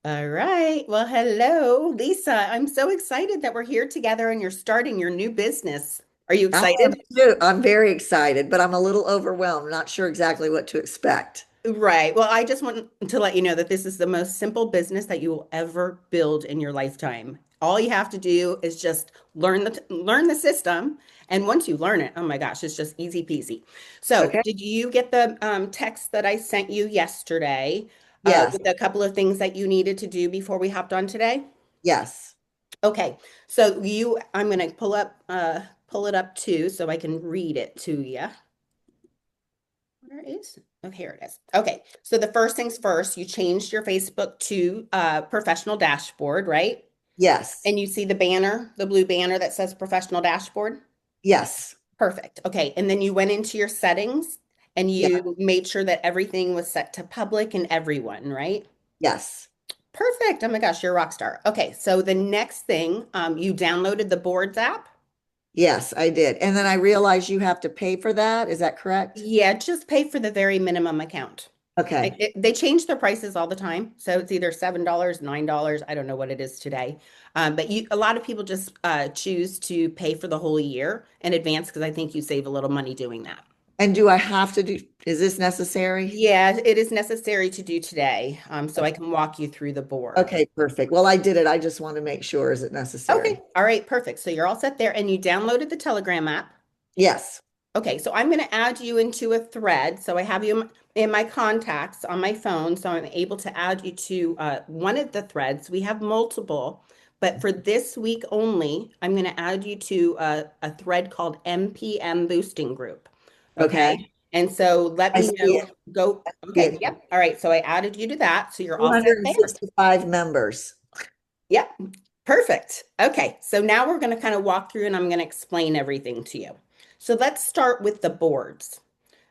All right. Well, hello, Lisa. I'm so excited that we're here together and you're starting your new business. Are you I am excited? too. I'm very excited, but I'm a little overwhelmed, not sure exactly what to expect. Right. Well, I just want to let you know that this is the most simple business that you will ever build in your lifetime. All you have to do is just learn the system, and once you learn it, oh my gosh, it's just easy peasy. So, Okay. did you get the text that I sent you yesterday Yes. with a couple of things that you needed to do before we hopped on today? Yes. Okay, so I'm gonna pull it up too, so I can read it to you. Where is it? Oh, here it is. Okay, so the first things first, you changed your Facebook to professional dashboard, right? Yes. And you see the banner, the blue banner that says professional dashboard? Yes. Perfect. Okay, and then you went into your settings and Yeah. you made sure that everything was set to public and everyone, right? Yes. Perfect. Oh my gosh, you're a rock star. Okay, so the next thing, you downloaded the Boards app. Yes, I did. And then I realized you have to pay for that. Is that correct? Yeah, just pay for the very minimum account. Okay. They change their prices all the time, so it's either $7, $9. I don't know what it is today, but a lot of people just choose to pay for the whole year in advance because I think you save a little money doing that. And do I have to do, is this necessary? Yeah, it is necessary to do today, so I Okay. can walk you through the board. Okay, perfect. Well, I did it. I just want to make sure. Is it Okay, necessary? all right, perfect. So you're all set there, and you downloaded the Telegram app. Yes. Okay, so I'm going to add you into a thread. So I have you in my contacts on my phone, so I'm able to add you to one of the threads. We have multiple, but for this week only, I'm going to add you to a thread called MPM Boosting Group. Okay. Okay, and so let I me see know. it. Go. See Okay, it. yep. All right, so I added you to that, so you're all set there. 265 members. Yep, perfect. Okay, so now we're going to kind of walk through and I'm going to explain everything to you. So let's start with the boards.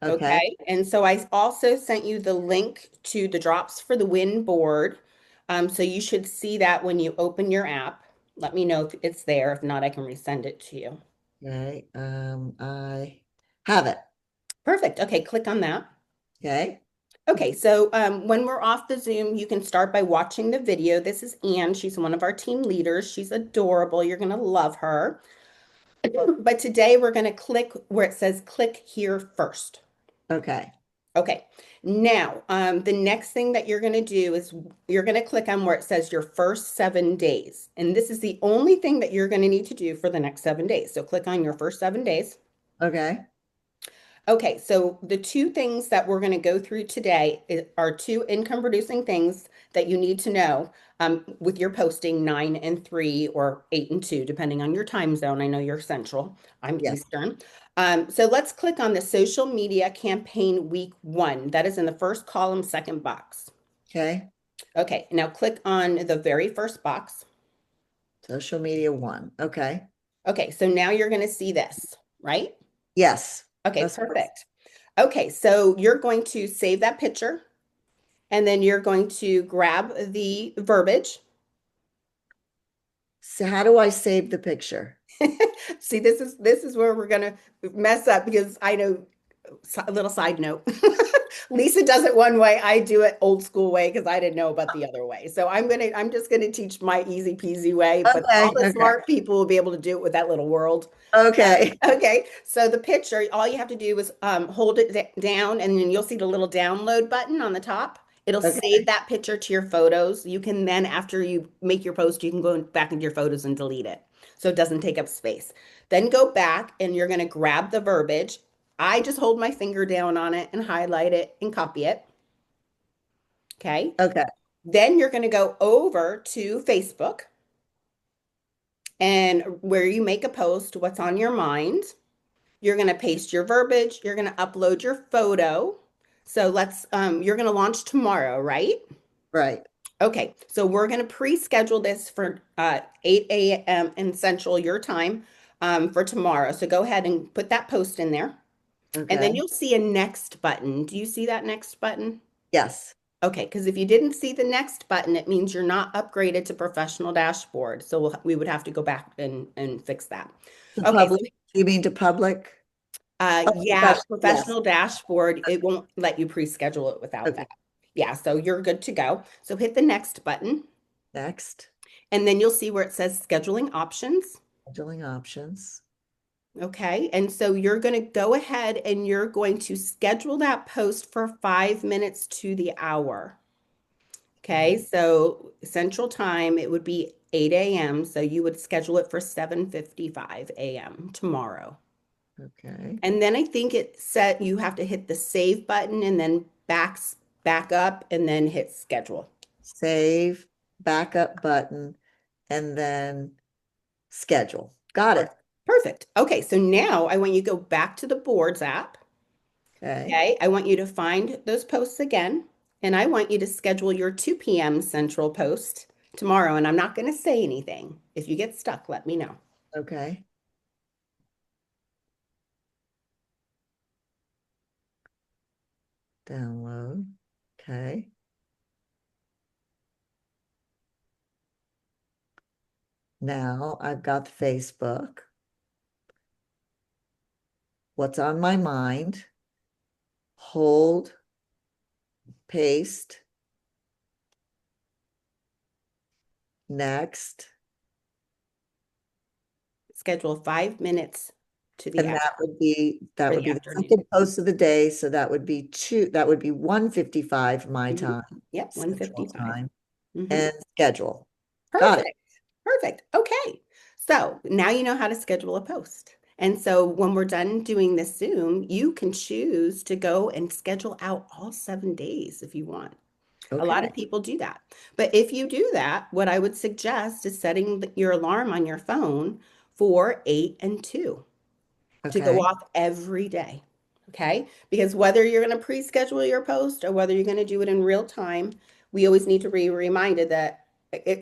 Okay. Okay, and so I also sent you the link to the Drops for the Win board. So you should see that when you open your app. Let me know if it's there. If not, I can resend it to you. Okay. I have it. Perfect. Okay, click on that. Okay. Okay, so when we're off the Zoom, you can start by watching the video. This is Anne. She's one of our team leaders. She's adorable. You're going to love her. But today we're going to click where it says click here first. Okay. Okay. Now, the next thing that you're going to do is you're going to click on where it says your first 7 days. And this is the only thing that you're going to need to do for the next 7 days. So click on your first 7 days. Okay. Okay, so the two things that we're going to go through today are two income producing things that you need to know with your posting 9 and 3 or 8 and 2, depending on your time zone. I know you're Central, I'm Yes. Eastern. So let's click on the social media campaign week 1. That is in the first column, second box. Okay. Okay, now click on the very first box. Social media one. Okay. Okay, so now you're going to see this, right? Yes. Okay, That's perfect. Okay, so you're going to save that picture. And then you're going to grab the verbiage. so how do I save the picture? See, this is where we're gonna mess up because I know a little side note. Lisa does it one way, I do it old school way because I didn't know about the other way. So I'm just gonna teach my easy peasy way, but all Okay. the Okay. smart people will be able to do it with that little world. Okay. Okay, so the picture, all you have to do is hold it down, and then you'll see the little download button on the top. It'll Okay. save that picture to your photos. You can then, after you make your post, you can go back into your photos and delete it. So it doesn't take up space. Then go back and you're going to grab the verbiage. I just hold my finger down on it and highlight it and copy it. Okay. Okay. Then you're going to go over to Facebook and where you make a post, what's on your mind. You're going to paste your verbiage. You're going to upload your photo. So you're going to launch tomorrow, right? Right. Okay, so we're going to pre-schedule this for 8 a.m. in Central your time for tomorrow. So go ahead and put that post in there. And then Okay. you'll see a next button. Do you see that next button? Yes. Okay, because if you didn't see the next button, it means you're not upgraded to professional dashboard. So we would have to go back and fix that. To Okay, so public. You mean to public? Oh, yeah, professional. Yes. professional dashboard, it won't let you pre-schedule it without Okay. that. Yeah, so you're good to go. So hit the next button, Next, and then you'll see where it says scheduling options. scheduling options. Okay, and so you're going to go ahead and you're going to schedule that post for 5 minutes to the hour. Okay, Okay. so Central Time, it would be 8 a.m. So you would schedule it for 7:55 a.m. tomorrow. Okay. And then I think it said you have to hit the save button and then back up and then hit schedule. Save, backup button, and then schedule. Got it. Perfect. Okay, so now I want you to go back to the Boards app. Okay. Okay, I want you to find those posts again, and I want you to schedule your 2 p.m. Central post tomorrow. And I'm not going to say anything. If you get stuck, let me know. Okay. Download. Okay. Now I've got the Facebook. What's on my mind? Hold, paste, next. Schedule 5 minutes to the And hour that for would the be the afternoon. second post of the day. So that would be 1:55 my Mhm. time, Yep, Central 1:55. Time, Hmm. and schedule. Got it. Perfect. Perfect. Okay. So now you know how to schedule a post. And so when we're done doing this Zoom, you can choose to go and schedule out all 7 days if you want. A lot of Okay. people do that. But if you do that, what I would suggest is setting your alarm on your phone for 8 and 2 to go Okay. off every day. Okay. Because whether you're going to pre schedule your post or whether you're going to do it in real time, we always need to be reminded that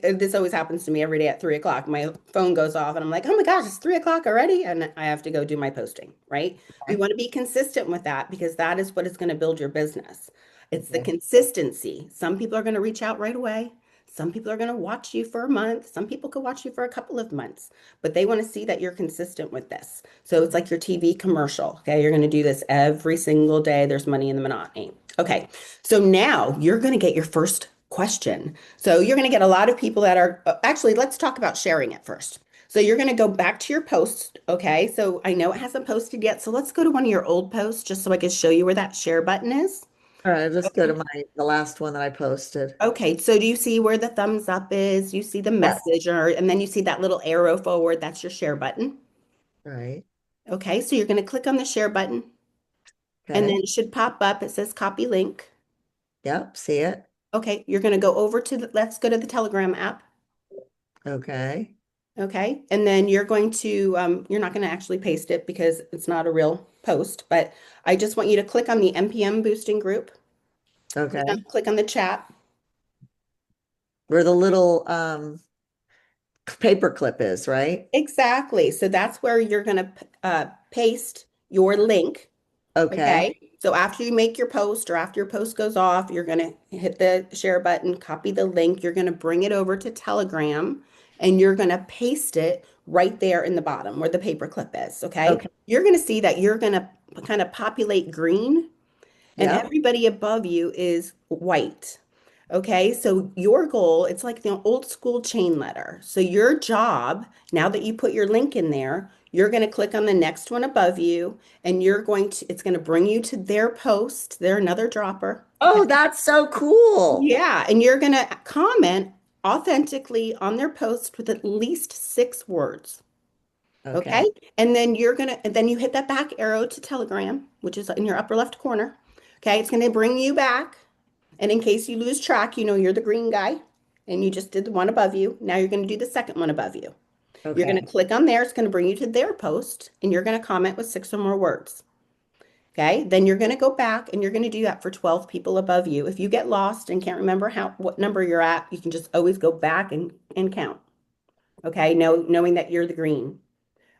this always happens to me every day at 3 o'clock. My phone goes off and I'm like, oh my gosh, it's 3 o'clock already. And I have to go do my posting, right? We Okay. want to be consistent with that because that is what is going to build your business. It's the Okay. consistency. Some people are going to reach out right away. Some people are going to watch you for a month. Some people could watch you for a couple of months, but they want to see that you're consistent with this. So it's like your TV commercial. Okay. You're going to do this every single day. There's money in the monotony. Okay. So now you're going to get your first question. So you're going to get a lot of people that are actually, let's talk about sharing it first. So you're going to go back to your post. Okay. So I know it hasn't posted yet. So let's go to one of your old posts just so I can show you where that share button is. All right. Let's go to the last one that I posted. Okay, so do you see where the thumbs up is? You see the Yes. message, or and then you see that little arrow forward, that's your share button. Right. Okay, so you're going to click on the share button, and then Okay. it should pop up. It says copy link. Yep. See it. Okay, you're going to go over to let's go to the Telegram app. Okay. Okay, and then you're going to, you're not going to actually paste it because it's not a real post, but I just want you to click on the NPM boosting group, Okay. click on the chat. Where the little paper clip is, right? Exactly. So that's where you're going to paste your link. Okay. Okay. So after you make your post or after your post goes off, you're going to hit the share button, copy the link. You're going to bring it over to Telegram and you're going to paste it right there in the bottom where the paper clip is. Okay. Okay. You're going to see that you're going to kind of populate green and Yep. everybody above you is white. Okay, so your goal, it's like the old school chain letter. So your job, now that you put your link in there, you're going to click on the next one above you and it's going to bring you to their post. They're another dropper. Okay. Oh, that's so cool. Yeah, and you're going to comment authentically on their post with at least 6 words. Okay. Okay. And then and then you hit that back arrow to Telegram, which is in your upper left corner. Okay. It's going to bring you back. And in case you lose track, you know you're the green guy and you just did the one above you. Now you're going to do the second one above you. You're going to Okay. click on there. It's going to bring you to their post and you're going to comment with 6 or more words. Okay. Then you're going to go back and you're going to do that for 12 people above you. If you get lost and can't remember what number you're at, you can just always go back and count. Okay. Knowing that you're the green.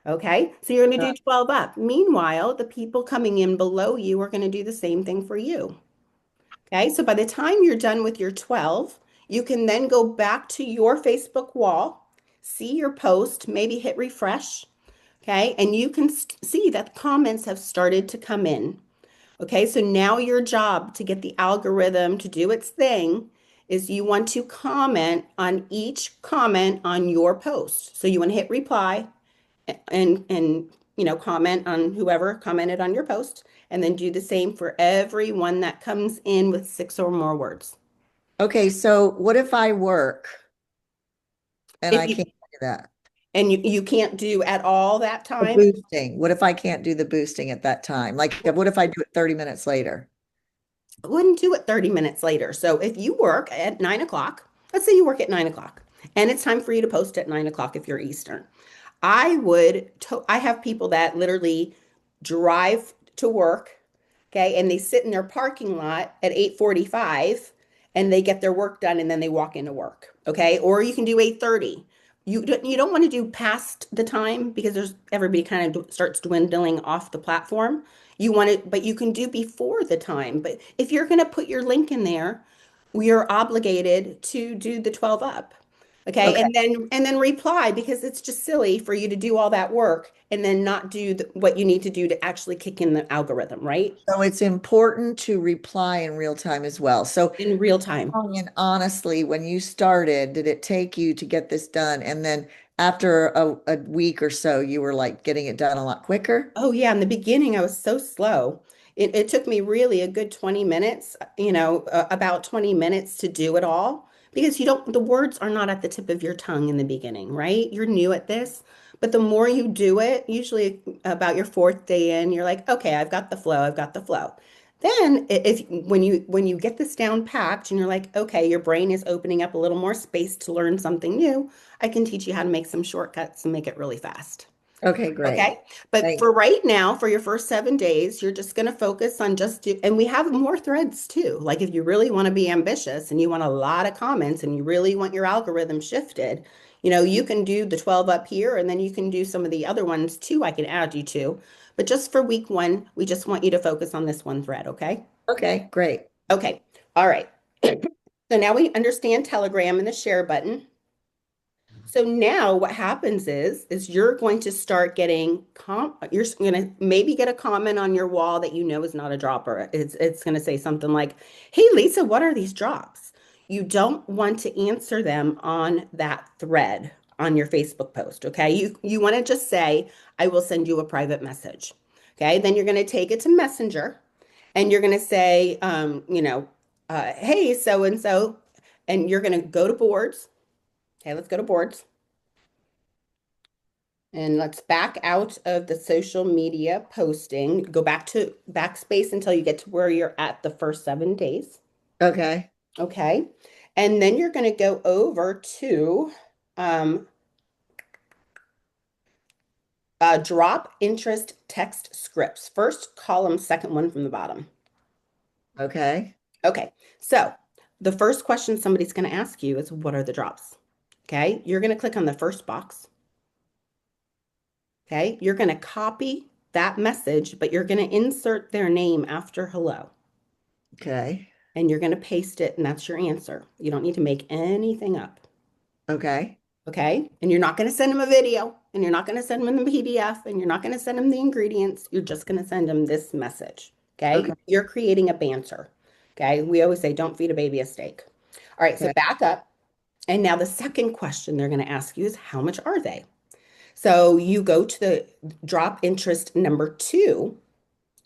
Okay, so you're going to Uh, do 12 up. Meanwhile, the people coming in below you are going to do the same thing for you. Okay, so by the time you're done with your 12, you can then go back to your Facebook wall, see your post, maybe hit refresh. Okay, and you can see that comments have started to come in. Okay, so now your job to get the algorithm to do its thing is you want to comment on each comment on your post. So you want to hit reply and comment on whoever commented on your post and then do the same for everyone that comes in with six or more words. Okay, so what if I work and If I you can't do that? and you can't do at all that The time, boosting. What if I can't do the boosting at that time? Like, what if I do it 30 minutes later? I wouldn't do it 30 minutes later. So if you work at 9 o'clock, let's say you work at 9 o'clock and it's time for you to post at 9 o'clock if you're Eastern. I have people that literally drive to work, okay, and they sit in their parking lot at 8:45 and they get their work done and then they walk into work, okay? Or you can do 8:30. You don't want to do past the time because there's everybody kind of starts dwindling off the platform. You want it, but you can do before the time. But if you're going to put your link in there, we are obligated to do the 12 up. Okay. Okay. And then reply because it's just silly for you to do all that work and then not do what you need to do to actually kick in the algorithm, right? So it's important to reply in real time as well. So, In real time. and honestly, when you started, did it take you to get this done? And then after a week or so, you were like getting it done a lot quicker? Oh yeah, in the beginning I was so slow. It took me really a good 20 minutes, about 20 minutes to do it all because the words are not at the tip of your tongue in the beginning, right? You're new at this, but the more you do it, usually about your fourth day in, you're like, okay, I've got the flow, I've got the flow. Then if when you get this down packed and you're like, okay, your brain is opening up a little more space to learn something new, I can teach you how to make some shortcuts and make it really fast. Okay, great. Okay. But Thank for right now, for your first 7 days, you're just going to focus on and we have more threads too. Like if you really want to be ambitious and you want a lot of comments and you really want your algorithm shifted, you can do the 12 up here and then you can do some of the other ones too. I can add you to. But just for week one, we just want you to focus on this one thread. Okay. Okay, great. Okay. All right. So now we understand Telegram and the share button. So now what happens is you're going to start getting you're going to maybe get a comment on your wall that you know is not a dropper. It's going to say something like, "Hey Lisa, what are these drops?" You don't want to answer them on that thread on your Facebook post, okay? You want to just say, "I will send you a private message." Okay? Then you're going to take it to Messenger and you're going to say "Hey, so and so," and you're going to go to boards. Okay, let's go to boards. And let's back out of the social media posting. Go back to backspace until you get to where you're at the first 7 days. Okay. Okay. And then you're going to go over to um, drop interest text scripts. First column, second one from the bottom. Okay. Okay. So the first question somebody's going to ask you is, what are the drops? Okay. You're going to click on the first box. Okay. You're going to copy that message, but you're going to insert their name after hello. Okay. And you're going to paste it, and that's your answer. You don't need to make anything up. Okay. Okay. And you're not going to send them a video, and you're not going to send them the PDF, and you're not going to send them the ingredients. You're just going to send them this message. Okay. Okay. You're creating a banter. Okay. We always say, don't feed a baby a steak. All right. So Okay. back up. And now the second question they're going to ask you is, how much are they? So you go to the drop interest number 2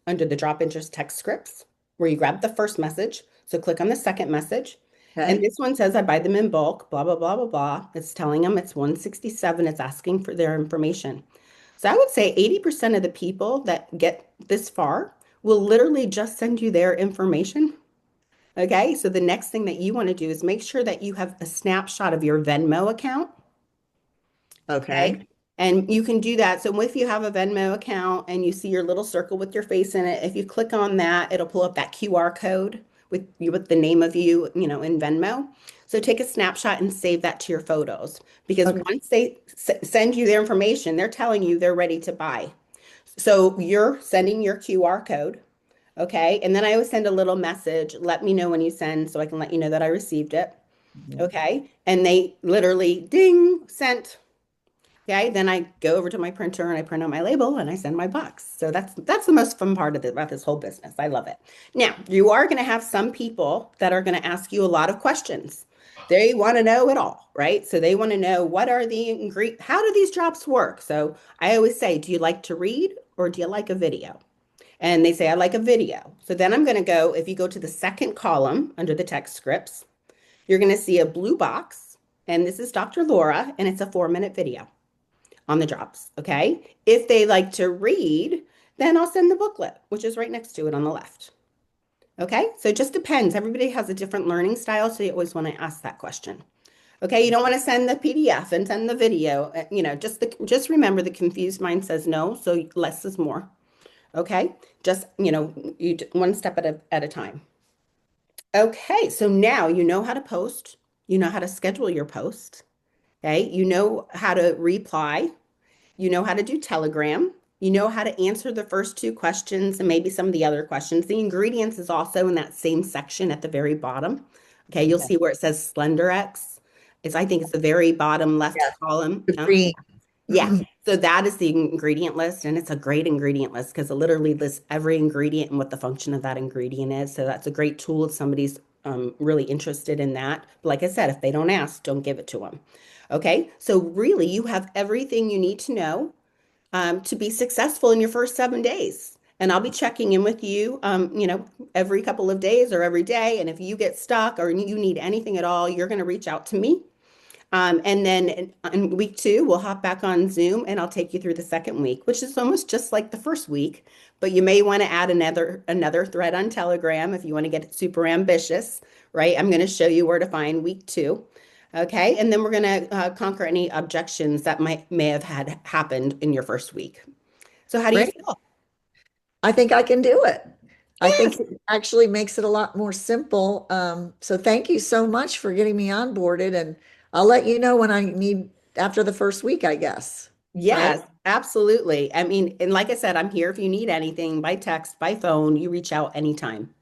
under the drop interest text scripts where you grab the first message. So click on the second message. And Okay. this one says, I buy them in bulk, blah, blah, blah, blah, blah. It's telling them it's 167. It's asking for their information. So I would say 80% of the people that get this far will literally just send you their information. Okay. So the next thing that you want to do is make sure that you have a snapshot of your Venmo account. Okay. Okay. And you can do that. So if you have a Venmo account and you see your little circle with your face in it, if you click on that, it'll pull up that QR code with the name of you, in Venmo. So take a snapshot and save that to your photos because Okay. once they send you their information, they're telling you they're ready to buy. So you're sending your QR code, okay? And then I always send a little message, let me know when you send so I can let you know that I received it, Mhm. okay? And they literally ding, sent. Okay, then I go over to my printer and I print out my label and I send my box. So that's the most fun part of about this whole business. I love it. Now, you are going to have some people that are going to ask you a lot of questions. They want to know it all, right? So they want to know what are the ingredient, how do these drops work? So I always say, do you like to read or do you like a video? And they say, I like a video. So then I'm going to go, if you go to the second column under the text scripts, you're going to see a blue box. And this is Dr. Laura, and it's a 4-minute video on the drops. Okay. If they like to read, then I'll send the booklet, which is right next to it on the left. Okay. So it just depends. Everybody has a different learning style. So you always want to ask that question. Okay. You don't want to send the PDF and send the video. Just remember the confused mind says no. So less is more. Okay. Just, one step at a time. Okay. So now you know how to post. You know how to schedule your post. Okay. You know how to reply. You know how to do Telegram. You know how to answer the first two questions and maybe some of the other questions. The ingredients is also in that same section at the very bottom. Okay, you'll Okay. see where it says SlenderX. I think it's the very bottom left Yes. column. The green. Yeah. So that is the ingredient list, and it's a great ingredient list because it literally lists every ingredient and what the function of that ingredient is. So that's a great tool if somebody's really interested in that. But like I said, if they don't ask, don't give it to them. Okay. So really, you have everything you need to know to be successful in your first 7 days. And I'll be checking in with you, every couple of days or every day. And if you get stuck or you need anything at all, you're going to reach out to me. And then in week two, we'll hop back on Zoom and I'll take you through the second week, which is almost just like the first week. But you may want to add another thread on Telegram if you want to get super ambitious, right? I'm going to show you where to find week two. Okay, and then we're going to conquer any objections that may have had happened in your first week. So how do you Great. feel? I think I can do it. I think Yes, it actually makes it a lot more simple. So thank you so much for getting me onboarded, and I'll let you know when I need after the first week, I guess. Right? yes, absolutely. I mean, and like I said, I'm here if you need anything by text, by phone, you reach out anytime.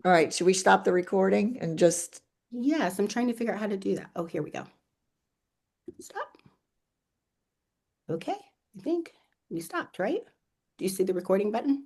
All right. Should we stop the recording and just Yes, I'm trying to figure out how to do that. Oh, here we go. Stop. Okay, I think we stopped, right? Do you see the recording button?